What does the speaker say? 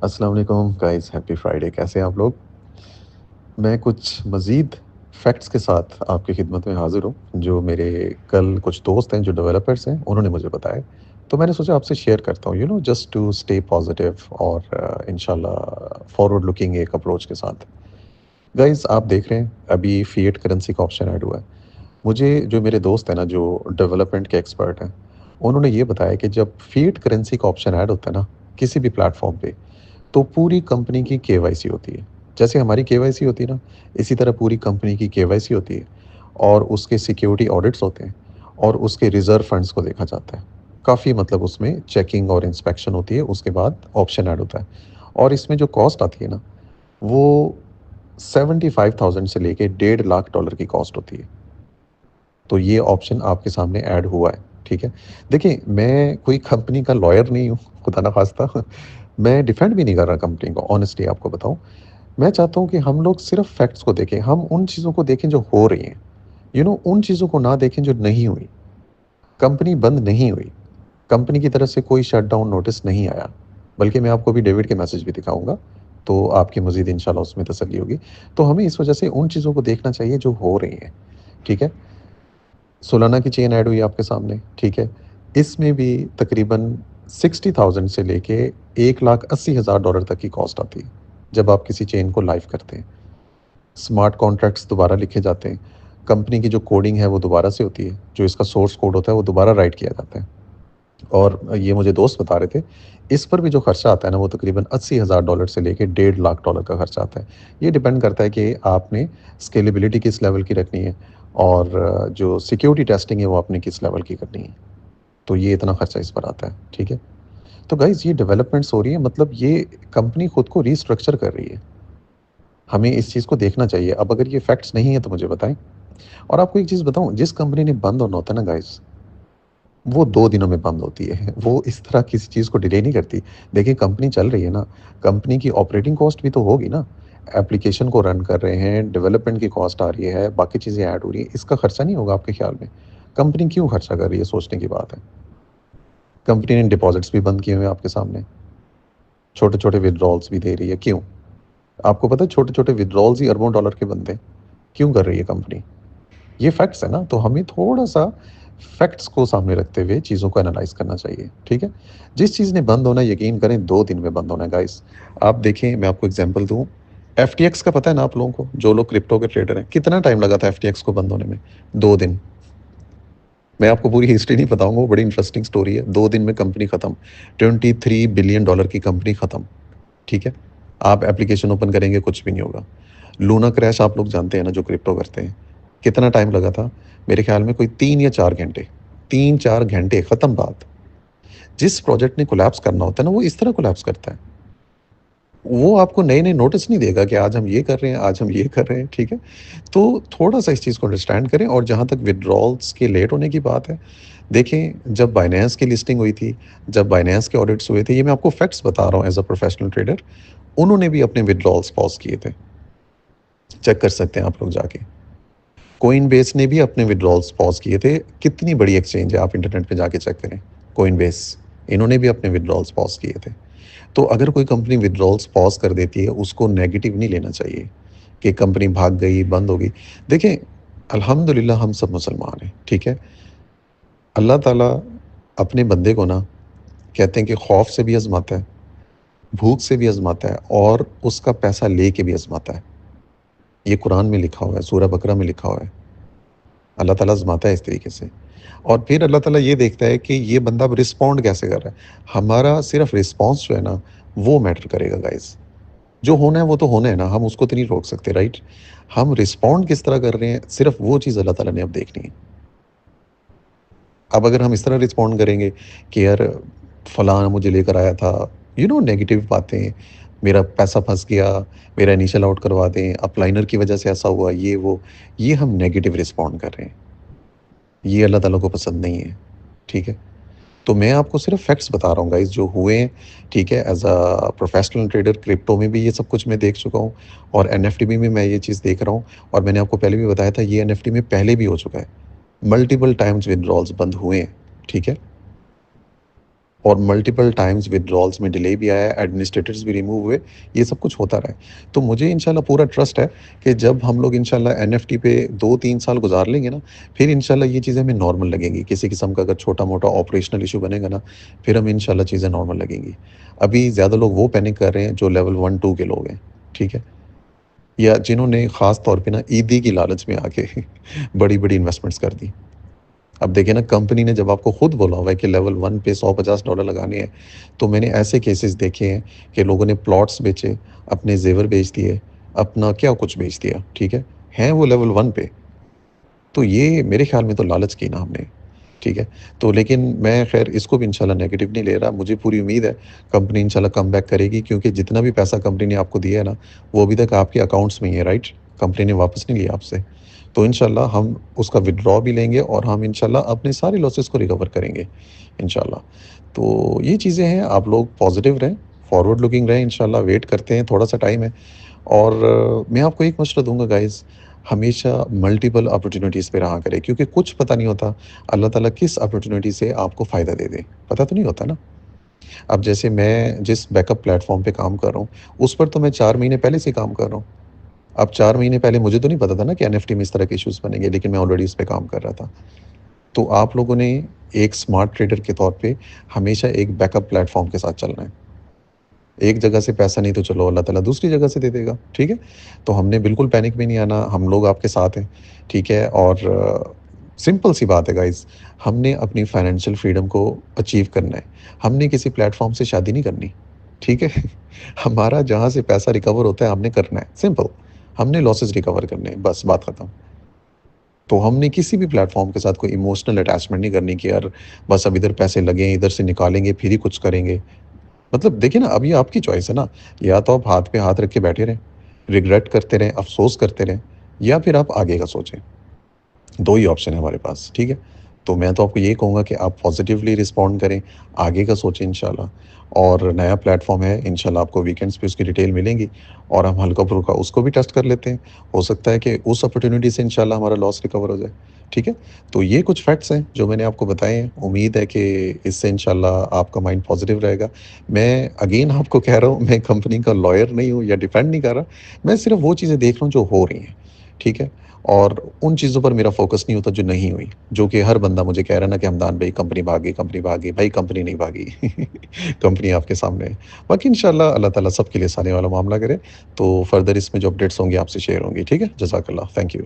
अस्सलाम वालेकुम guys, happy Friday. कैसे हैं आप लोग? मैं कुछ मज़ीद फैक्ट्स के साथ आपकी खिदमत में हाज़िर हूँ, जो मेरे कल कुछ दोस्त हैं जो डेवलपर्स हैं, उन्होंने मुझे बताए। तो मैंने सोचा आपसे शेयर करता हूँ, जस्ट टू स्टे पॉज़िटिव और इंशाल्लाह फॉरवर्ड लुकिंग एक अप्रोच के साथ। गाइस, आप देख रहे हैं अभी फ़िएट करेंसी का ऑप्शन ऐड हुआ है। मुझे जो मेरे दोस्त हैं ना, जो डेवलपमेंट के एक्सपर्ट हैं, उन्होंने ये बताया कि जब फ़िएट करेंसी का ऑप्शन ऐड होता है ना, किसी भी प्लेटफ़ॉर्म पे, तो पूरी कंपनी की केवाईसी होती है। जैसे हमारी केवाईसी होती है ना, इसी तरह पूरी कंपनी की केवाईसी होती है और उसके सिक्योरिटी ऑडिट्स होते हैं और उसके रिज़र्व फंड्स को देखा जाता है। काफ़ी मतलब उसमें चेकिंग और इंस्पेक्शन होती है, उसके बाद ऑप्शन ऐड होता है और इसमें जो कॉस्ट आती है ना, वो 75,000 से लेके डेढ़ लाख डॉलर की कॉस्ट होती है। तो ये ऑप्शन आपके सामने ऐड हुआ है, ठीक है? देखिए, मैं कोई कंपनी का लॉयर नहीं हूँ, खुदा ना ख़ास्ता। मैं डिफेंड भी नहीं कर रहा कंपनी को, ऑनेस्टली आपको बताऊँ। मैं चाहता हूँ कि हम लोग सिर्फ फैक्ट्स को देखें, हम उन चीज़ों को देखें जो हो रही हैं। उन चीज़ों को ना देखें जो नहीं हुई। कंपनी बंद नहीं हुई, कंपनी की तरफ से कोई शटडाउन नोटिस नहीं आया, बल्कि मैं आपको अभी डेविड के मैसेज भी दिखाऊँगा, तो आपकी मज़ीद इंशाल्लाह उसमें तसल्ली होगी। तो हमें इस वजह से उन चीज़ों को देखना चाहिए जो हो रही हैं, ठीक है? सोलाना की चेन ऐड हुई आपके सामने, ठीक है? इसमें भी तकरीबन 60,000 से लेके 1,80,000 डॉलर तक की कॉस्ट आती है, जब आप किसी चेन को लाइव करते हैं। स्मार्ट कॉन्ट्रैक्ट्स दोबारा लिखे जाते हैं। कंपनी की जो कोडिंग है वो दोबारा से होती है, जो इसका सोर्स कोड होता है वो दोबारा राइट किया जाता है। और ये मुझे दोस्त बता रहे थे, इस पर भी जो खर्चा आता है ना वो तकरीबन 80,000 डॉलर से लेके डेढ़ लाख डॉलर का खर्चा आता है। ये डिपेंड करता है कि आपने स्केलेबिलिटी किस लेवल की रखनी है और जो सिक्योरिटी टेस्टिंग है वो आपने किस लेवल की करनी है। तो ये इतना खर्चा इस पर आता है, ठीक है? तो गाइज़, ये डेवलपमेंट्स हो रही है, मतलब ये कंपनी खुद को रीस्ट्रक्चर कर रही है। हमें इस चीज़ को देखना चाहिए। अब अगर ये फैक्ट्स नहीं है तो मुझे बताएँ। और आपको एक चीज़ बताऊँ, जिस कंपनी ने बंद होना होता है ना गाइज़, वो 2 दिनों में बंद होती है। वो इस तरह किसी चीज़ को डिले नहीं करती। देखिए, कंपनी चल रही है ना, कंपनी की ऑपरेटिंग कॉस्ट भी तो होगी ना। एप्लीकेशन को रन कर रहे हैं, डेवलपमेंट की कॉस्ट आ रही है, बाकी चीज़ें ऐड हो रही हैं, इसका खर्चा नहीं होगा आपके ख़्याल में? कंपनी क्यों खर्चा कर रही है, सोचने की बात है। कंपनी ने डिपॉज़िट्स भी बंद किए हुए हैं आपके सामने, छोटे-छोटे विथड्रॉल्स भी दे रही है, क्यों? आपको पता है छोटे-छोटे विथड्रॉल्स ही अरबों डॉलर के बनते हैं। क्यों कर रही है कंपनी? ये फैक्ट्स है ना, तो हमें थोड़ा-सा फैक्ट्स को सामने रखते हुए चीज़ों को एनालाइज़ करना चाहिए, ठीक है? जिस चीज़ ने बंद होना है, यकीन करें 2 दिन में बंद होना है गाइस। आप देखें, मैं आपको एग्ज़ाम्पल दूँ, एफटीएक्स का पता है ना आप लोगों को? जो लोग क्रिप्टो के ट्रेडर हैं, कितना टाइम लगा था एफटीएक्स को बंद होने में? 2 दिन। मैं आपको पूरी हिस्ट्री नहीं बताऊँगा, वो बड़ी इंटरेस्टिंग स्टोरी है। 2 दिन में कंपनी खत्म, 23 बिलियन डॉलर की कंपनी खत्म, ठीक है? आप एप्लीकेशन ओपन करेंगे, कुछ भी नहीं होगा। लूना क्रैश आप लोग जानते हैं ना, जो क्रिप्टो करते हैं। कितना टाइम लगा था? मेरे ख्याल में कोई 3 या 4 घंटे। 3-4 घंटे, खत्म बात। जिस प्रोजेक्ट ने कोलैप्स करना होता है ना, वो इस तरह कोलैप्स करता है। वो आपको नए-नए नोटिस नहीं देगा कि आज हम ये कर रहे हैं, आज हम ये कर रहे हैं, ठीक है? तो थोड़ा-सा इस चीज़ को अंडरस्टैंड करें। और जहाँ तक विथड्रॉल्स के लेट होने की बात है, देखें, जब बायनेंस की लिस्टिंग हुई थी, जब बायनेंस के ऑडिट्स हुए थे, ये मैं आपको फैक्ट्स बता रहा हूँ एज़ अ प्रोफेशनल ट्रेडर, उन्होंने भी अपने विथड्रॉल्स पॉज़ किए थे। चेक कर सकते हैं आप लोग जाके। कोइनबेस ने भी अपने विथड्रॉल्स पॉज़ किए थे। कितनी बड़ी एक्सचेंज है, आप इंटरनेट पे जाके चेक करें। कोइनबेस, इन्होंने भी अपने विथड्रॉल्स पॉज़ किए थे। तो अगर कोई कंपनी विथड्रॉल्स पॉज़ कर देती है, उसको नेगेटिव नहीं लेना चाहिए कि कंपनी भाग गई, बंद हो गई। देखें, अल्हम्दुलिल्लाह हम सब मुसलमान हैं, ठीक है? अल्लाह ताला अपने बंदे को ना, कहते हैं कि खौफ से भी आज़माता है, भूख से भी आज़माता है और उसका पैसा लेके भी आज़माता है। ये कुरान में लिखा हुआ है, सूरह बकरा में लिखा हुआ है। अल्लाह ताला आज़माता है इस तरीके से। और फिर अल्लाह ताला ये देखता है कि ये बंदा अब रिस्पॉन्ड कैसे कर रहा है। हमारा सिर्फ रिस्पॉन्स जो है ना, वो मैटर करेगा गाइस। जो होना है वो तो होना है ना, हम उसको तो नहीं रोक सकते, राइट? हम रिस्पॉन्ड किस तरह कर रहे हैं, सिर्फ वो चीज़ अल्लाह ताला ने अब देखनी है। अब अगर हम इस तरह रिस्पॉन्ड करेंगे कि यार फलाना मुझे लेकर आया था, नेगेटिव बातें, मेरा पैसा फंस गया, मेरा इनिशियल आउट करवा दें, अपलाइनर की वजह से ऐसा हुआ, ये वो, ये हम नेगेटिव रिस्पॉन्ड कर रहे हैं। ये अल्लाह ताला को पसंद नहीं है, ठीक है? तो मैं आपको सिर्फ फैक्ट्स बता रहा हूँ गाइस, जो हुए हैं, ठीक है? As a professional trader crypto में भी ये सब कुछ मैं देख चुका हूँ और एनएफटी में भी मैं ये चीज़ देख रहा हूँ। और मैंने आपको पहले भी बताया था, ये एनएफटी में पहले भी हो चुका है। मल्टीपल टाइम्स विथड्रॉल्स बंद हुए हैं, ठीक है? और मल्टीपल टाइम्स विथड्रॉल्स में डिले भी आया, एडमिनिस्ट्रेटर्स भी रिमूव हुए, ये सब कुछ होता रहा है। तो मुझे इंशाल्लाह पूरा ट्रस्ट है कि जब हम लोग इंशाल्लाह एनएफटी पे 2-3 साल गुज़ार लेंगे ना, फिर इंशाल्लाह ये चीज़ें हमें नॉर्मल लगेंगी। किसी किस्म का अगर छोटा-मोटा ऑपरेशनल इश्यू बनेगा ना, फिर हमें इंशाल्लाह चीज़ें नॉर्मल लगेंगी। अभी ज़्यादा लोग वो पैनिक कर रहे हैं जो लेवल 1-2 के लोग हैं, ठीक है? या जिन्होंने ख़ास तौर पे ना ईदी की लालच में आके बड़ी-बड़ी इन्वेस्टमेंट्स कर दी। अब देखिए ना, कंपनी ने जब आपको खुद बोला हुआ है कि लेवल 1 पे $100-50 लगाने हैं, तो मैंने ऐसे केसेस देखे हैं कि लोगों ने प्लॉट्स बेचे, अपने ज़ेवर बेच दिए, अपना क्या कुछ बेच दिया, ठीक है? हैं वो लेवल 1 पे, तो ये मेरे ख़्याल में तो लालच की ना हमने, ठीक है? तो लेकिन मैं ख़ैर इसको भी इंशाल्लाह नेगेटिव नहीं ले रहा, मुझे पूरी उम्मीद है कंपनी इंशाल्लाह कमबैक करेगी, क्योंकि जितना भी पैसा कंपनी ने आपको दिया है ना, वो अभी तक आपके अकाउंट्स में ही है, राइट? कंपनी ने वापस नहीं लिया आपसे। तो इंशाल्लाह हम उसका विथड्रॉ भी लेंगे और हम इंशाल्लाह अपने सारे लॉसेस को रिकवर करेंगे, इंशाल्लाह। तो ये चीज़ें हैं, आप लोग पॉज़िटिव रहें, फॉरवर्ड लुकिंग रहें, इंशाल्लाह वेट करते हैं, थोड़ा-सा टाइम है। और मैं आपको एक मशवरा दूँगा गाइज़, हमेशा मल्टीपल अपॉर्च्युनिटीज़ पे रहा करें, क्योंकि कुछ पता नहीं होता अल्लाह ताला किस अपॉर्च्युनिटी से आपको फ़ायदा दे दे, पता तो नहीं होता ना। अब जैसे मैं जिस बैकअप प्लेटफ़ॉर्म पे काम कर रहा हूँ, उस पर तो मैं 4 महीने पहले से काम कर रहा हूँ। अब 4 महीने पहले मुझे तो नहीं पता था ना कि एनएफटी में इस तरह के इश्यूज़ बनेंगे, लेकिन मैं ऑलरेडी उस पे काम कर रहा था। तो आप लोगों ने एक स्मार्ट ट्रेडर के तौर पे हमेशा एक बैकअप प्लेटफ़ॉर्म के साथ चलना है। एक जगह से पैसा नहीं तो चलो अल्लाह ताला दूसरी जगह से दे देगा, ठीक है? तो हमने बिल्कुल पैनिक में नहीं आना, हम लोग आपके साथ हैं, ठीक है? और सिंपल सी बात है गाइज़, हमने अपनी फाइनेंशियल फ्रीडम को अचीव करना है। हमने किसी प्लेटफ़ॉर्म से शादी नहीं करनी, ठीक है? हमारा जहाँ से पैसा रिकवर होता है हमने करना है, सिंपल। हमने लॉसेस रिकवर करने हैं, बस बात खत्म। तो हमने किसी भी प्लेटफ़ॉर्म के साथ कोई इमोशनल अटैचमेंट नहीं करनी कि यार बस अब इधर पैसे लगे हैं, इधर से निकालेंगे फिर ही कुछ करेंगे। मतलब देखिए ना, अब ये आपकी चॉइस है ना, या तो आप हाथ पे हाथ रख के बैठे रहें, रिग्रेट करते रहें, अफ़सोस करते रहें, या फिर आप आगे का सोचें। 2 ही ऑप्शन है हमारे पास, ठीक है? तो मैं तो आपको यही कहूँगा कि आप पॉज़िटिवली रिस्पॉन्ड करें, आगे का सोचें इंशाल्लाह। और नया प्लेटफ़ॉर्म है, इंशाल्लाह आपको वीकेंड्स पे उसकी डिटेल मिलेंगी और हम हल्का-फुल्का उसको भी टेस्ट कर लेते हैं। हो सकता है कि उस अपॉर्च्युनिटी से इंशाल्लाह हमारा लॉस रिकवर हो जाए, ठीक है? तो ये कुछ फैक्ट्स हैं जो मैंने आपको बताए हैं। उम्मीद है कि इससे इंशाल्लाह आपका माइंड पॉज़िटिव रहेगा। मैं अगेन आपको कह रहा हूँ, मैं कंपनी का लॉयर नहीं हूँ या डिफेंड नहीं कर रहा। मैं सिर्फ़ वो चीज़ें देख रहा हूँ जो हो रही हैं, ठीक है? और उन चीज़ों पर मेरा फ़ोकस नहीं होता जो नहीं हुई, जो कि हर बंदा मुझे कह रहा है ना कि हमदान भाई कंपनी भाग गई, कंपनी भाग गई। भाई कंपनी नहीं भागी, कंपनी आपके सामने है। बाकी इंशाल्लाह अल्लाह ताला सबके लिए आसानी वाला मामला करे, तो फर्दर इसमें जो अपडेट्स होंगी आपसे शेयर होंगी, ठीक है? जज़ाकल्लाह, थैंक यू।